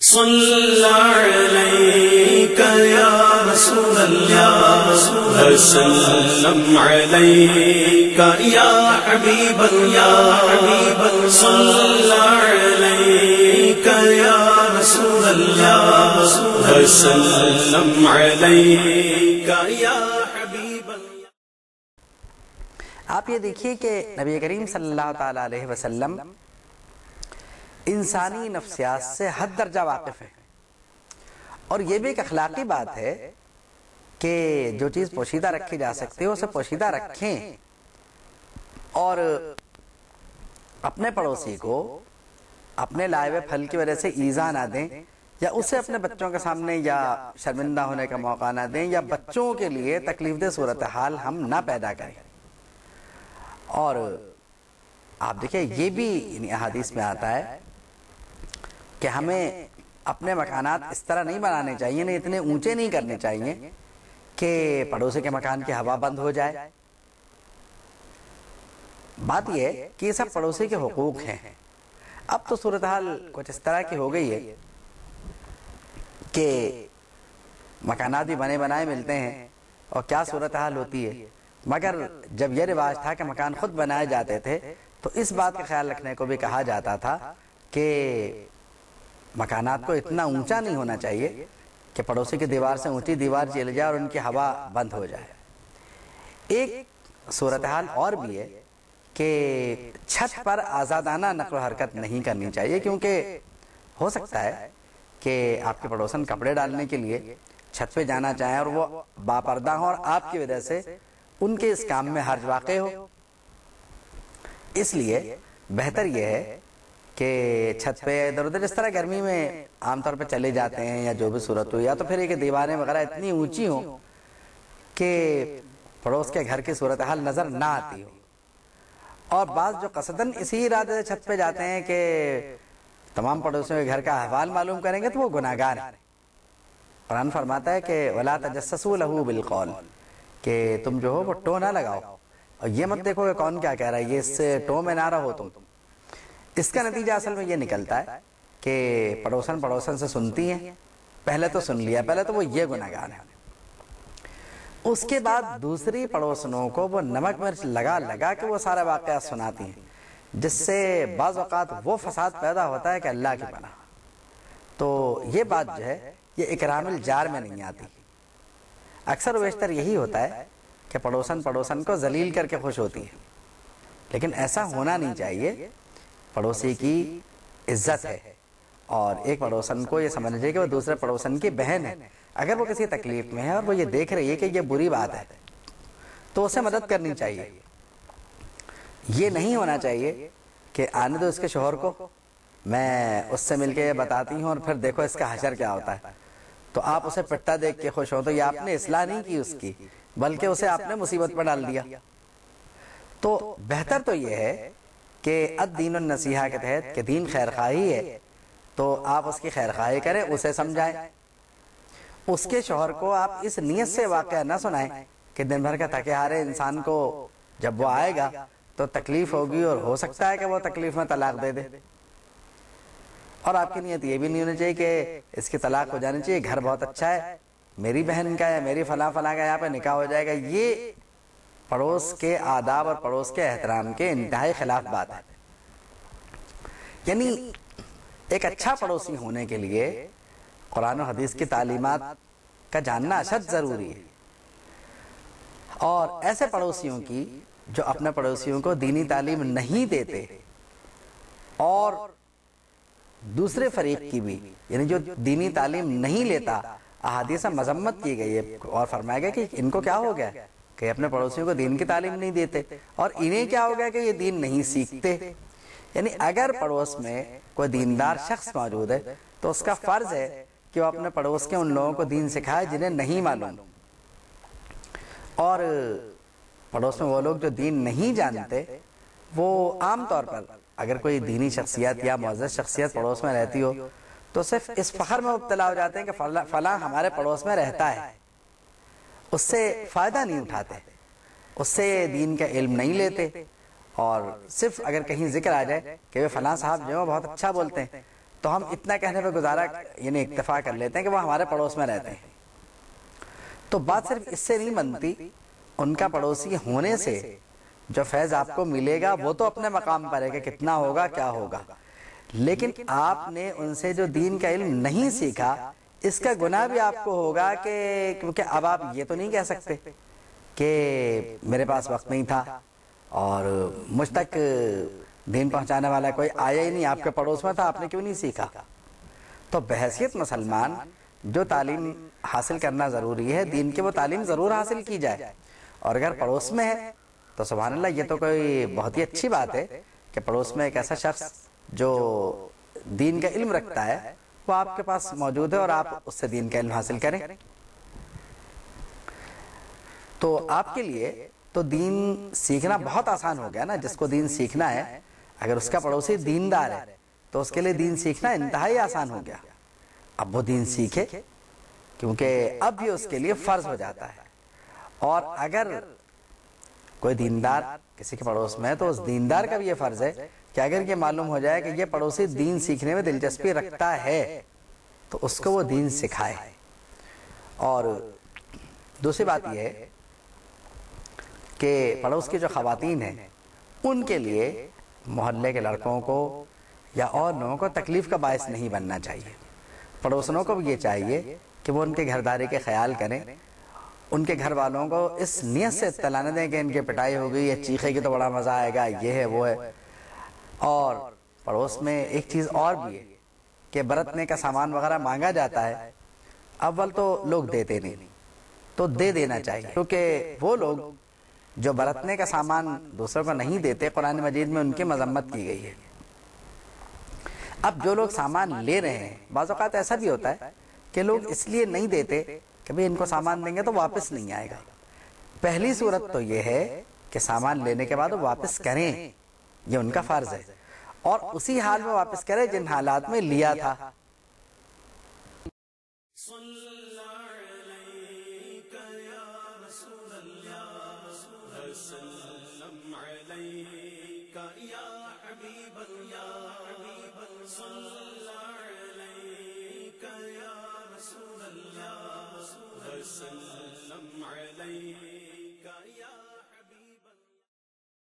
صلی علیک یا رسول اللہ وسلم علیک یا حبیب اللہ صلی علیک یا رسول اللہ وسلم علیک یا حبیب اللہ۔ آپ یہ دیکھیے کہ نبی کریم صلی اللہ تعالی علیہ وسلم انسانی نفسیات سے حد درجہ واقف ہے، اور یہ بھی ایک اخلاقی بات ہے کہ جو چیز پوشیدہ رکھی جا سکتی ہے اسے پوشیدہ رکھیں، اور اپنے پڑوسی کو اپنے لائے ہوئے پھل کی وجہ سے ایذا نہ دیں، یا اسے اپنے بچوں کے سامنے یا شرمندہ ہونے کا موقع نہ دیں، یا بچوں کے لیے تکلیف دہ صورتحال ہم نہ پیدا کریں۔ اور آپ دیکھیں یہ بھی احادیث میں آتا ہے کہ ہمیں اپنے مکانات اس طرح نہیں بنانے چاہیے، نہیں اتنے اونچے نہیں کرنے چاہیے کہ پڑوسی کے مکان کی ہوا بند ہو جائے۔ بات یہ ہے کہ یہ سب پڑوسی کے حقوق ہیں۔ اب تو صورتحال کچھ اس طرح کی ہو گئی ہے کہ مکانات بھی بنے بنائے ملتے ہیں، اور کیا صورتحال ہوتی ہے۔ مگر جب یہ رواج تھا کہ مکان خود بنائے جاتے تھے تو اس بات کا خیال رکھنے کو بھی کہا جاتا تھا کہ مکانات کو اتنا اونچا نہیں ہونا چاہیے کہ پڑوسی کی دیوار سے اونچی دیوار چل جائے اور ان کی ہوا بند ہو جائے۔ ایک صورتحال اور بھی ہے کہ چھت پر آزادانہ نقل و حرکت نہیں کرنی چاہیے، کیونکہ ہو سکتا ہے کہ آپ کے پڑوسن کپڑے ڈالنے کے لیے چھت پہ جانا چاہیں اور وہ باپردہ ہوں، اور آپ کی وجہ سے ان کے اس کام میں حرج واقع ہو۔ اس لیے بہتر یہ ہے کہ چھت پہ ادھر ادھر اس طرح گرمی میں عام طور پہ چلے جاتے ہیں، یا جو بھی صورت ہو، یا تو پھر یہ کہ دیواریں وغیرہ اتنی اونچی ہوں کہ پڑوس کے گھر کی صورتحال نظر نہ آتی ہو۔ اور بعض جو قصداً اسی ارادے سے چھت پہ جاتے ہیں کہ تمام پڑوسیوں کے گھر کا احوال معلوم کریں گے، تو وہ گناہگار ہیں۔ قرآن فرماتا ہے کہ وَلَا تَجَسَّسُوا لَهُ بِالْقَوْلِ، کہ تم جو ہو وہ ٹو نہ لگاؤ، اور یہ مت دیکھو کہ کون کیا کہہ رہا ہے، یہ اس سے ٹو میں نہ رہو تم۔ اس کا نتیجہ اصل میں یہ نکلتا ہے کہ پڑوسن سے سنتی ہیں، پہلے تو سن لیا، پہلے تو وہ یہ گناہگار ہیں، اس کے بعد دوسری پڑوسنوں کو وہ نمک مرچ لگا لگا کے وہ سارا واقعہ سناتی ہیں، جس سے بعض اوقات وہ فساد پیدا ہوتا ہے کہ اللہ کی پناہ۔ تو یہ بات جو ہے یہ اکرام الجار میں نہیں آتی۔ اکثر و بیشتر یہی ہوتا ہے کہ پڑوسن کو ذلیل کر کے خوش ہوتی ہے، لیکن ایسا ہونا نہیں چاہیے۔ پڑوسی کی عزت ہے، اور ایک پڑوسن کو یہ سمجھ لیجیے کہ وہ دوسرے پڑوسن کی بہن ہے۔ اگر وہ کسی تکلیف میں ہے اور وہ یہ دیکھ رہی ہے کہ یہ بری بات ہے تو اسے مدد کرنی چاہیے۔ یہ نہیں ہونا چاہیے کہ آنے دو اس کے شوہر کو، میں اس سے مل کے یہ بتاتی ہوں اور پھر دیکھو اس کا حشر کیا ہوتا ہے، تو آپ اسے پٹا دیکھ کے خوش ہو، تو یہ آپ نے اصلاح نہیں کی اس کی، بلکہ اسے آپ نے مصیبت پر ڈال دیا۔ تو بہتر تو یہ ہے کہ الدین النصیحہ کے تحت کہ دین خیر خواہی ہے، تو آپ اس کی خیر خواہی کریں، اسے سمجھائیں۔ اس کے شوہر کو آپ اس نیت سے واقعہ نہ سنائیں کہ دن بھر کا تھکے ہارے انسان کو جب وہ آئے گا تو تکلیف ہوگی، اور ہو سکتا ہے کہ وہ تکلیف میں طلاق دے دے، اور آپ کی نیت یہ بھی نہیں ہونی چاہیے کہ اس کی طلاق ہو جانی چاہیے، گھر بہت اچھا ہے، میری بہن کا ہے، میری فلاں کا یہاں پہ نکاح ہو جائے گا۔ یہ پڑوس کے آداب اور پڑوس کے احترام کے انتہائی خلاف بات ہے۔ یعنی ایک اچھا پڑوسی ہونے کے لیے قرآن و حدیث کی تعلیمات کا جاننا اشد ضروری ہے، اور ایسے پڑوسیوں کی جو اپنے پڑوسیوں کو دینی تعلیم نہیں دیتے، اور دوسرے فریق کی بھی، یعنی جو دینی تعلیم نہیں لیتا، احادیث میں مذمت کی گئی ہے، اور فرمایا گیا کہ ان کو کیا ہو گیا کہ اپنے پڑوسیوں کو دین کی تعلیم نہیں دیتے، اور انہیں کیا ہو گیا کہ یہ دین نہیں سیکھتے۔ یعنی اگر پڑوس میں کوئی دیندار شخص موجود ہے تو اس کا فرض ہے کہ وہ اپنے پڑوس کے ان لوگوں کو دین سکھائے جنہیں نہیں معلوم، اور پڑوس میں وہ لوگ جو دین نہیں جانتے، وہ عام طور پر اگر کوئی دینی شخصیت یا معزز شخصیت پڑوس میں رہتی ہو تو صرف اس فخر میں مبتلا ہو جاتے ہیں کہ فلاں ہمارے پڑوس میں رہتا ہے، اس سے فائدہ نہیں اٹھاتے، اس سے دین کا علم نہیں لیتے، اور صرف اگر کہیں ذکر آ جائے کہ وہ فلاں صاحب جو ہے بہت اچھا بولتے ہیں تو ہم اتنا کہنے پہ گزارا یعنی اکتفا کر لیتے ہیں کہ وہ ہمارے پڑوس میں رہتے ہیں. تو بات صرف اس سے نہیں بنتی، ان کا پڑوسی ہونے سے جو فیض آپ کو ملے گا وہ تو اپنے مقام پر ہے کہ کتنا ہوگا کیا ہوگا، لیکن آپ نے ان سے جو دین کا علم نہیں سیکھا اس کا گناہ بھی آپ کو ہوگا، کہ کیونکہ اب آپ یہ تو نہیں کہہ سکتے کہ میرے پاس وقت نہیں تھا اور مجھ تک دین پہنچانے والا کوئی آیا ہی نہیں، آپ کے پڑوس میں تھا، آپ نے کیوں نہیں سیکھا. تو بحیثیت مسلمان جو تعلیم حاصل کرنا ضروری ہے دین کی، وہ تعلیم ضرور حاصل کی جائے. اور اگر پڑوس میں ہے تو سبحان اللہ یہ تو کوئی بہت ہی اچھی بات ہے کہ پڑوس میں ایک ایسا شخص جو دین کا علم رکھتا ہے وہ آپ کے پاس موجود ہے اور آپ اس سے دین کا علم حاصل کریں. تو آپ کے لیے تو دین سیکھنا بہت آسان ہو گیا نا. جس کو دین سیکھنا ہے اگر اس کا پڑوسی دیندار ہے تو اس کے لیے دین سیکھنا انتہائی آسان ہو گیا. اب وہ دین سیکھے کیونکہ اب یہ اس کے لیے فرض ہو جاتا ہے. اور اگر کوئی دیندار کسی کے پڑوس میں ہے تو اس دیندار کا بھی یہ فرض ہے کہ اگر یہ معلوم ہو جائے کہ یہ پڑوسی دین سیکھنے میں دلچسپی رکھتا ہے تو اس کو وہ دین سکھائے. اور دوسری بات یہ ہے کہ پڑوس کی جو خواتین ہیں ان کے لیے محلے کے لڑکوں کو یا اور لوگوں کو تکلیف کا باعث نہیں بننا چاہیے. پڑوسنوں کو بھی یہ چاہیے کہ وہ ان کے گھرداری کے خیال کریں، ان کے گھر والوں کو اس نیت سے اطلاع نہ دیں کہ ان کی پٹائی ہو گئی ہے، چیخے گی تو بڑا مزہ آئے گا، یہ ہے وہ ہے. اور پڑوس میں ایک چیز اور بھی ہے کہ برتنے کا سامان وغیرہ مانگا جاتا ہے، اول تو لوگ دیتے نہیں، تو دے دینا چاہیے، کیونکہ وہ لوگ جو برتنے کا سامان دوسروں کو نہیں دیتے قرآن مجید میں ان کی مذمت کی گئی ہے. اب جو لوگ سامان لے رہے ہیں بعض اوقات ایسا بھی ہوتا ہے کہ لوگ اس لیے نہیں دیتے کہ بھئی ان کو سامان دیں گے تو واپس نہیں آئے گا. پہلی صورت تو یہ ہے کہ سامان لینے کے بعد وہ واپس کریں، یہ ان کا فرض ہے، اور اسی حال میں واپس کریں جن حالات میں لیا تھا. یا حبیب اللہ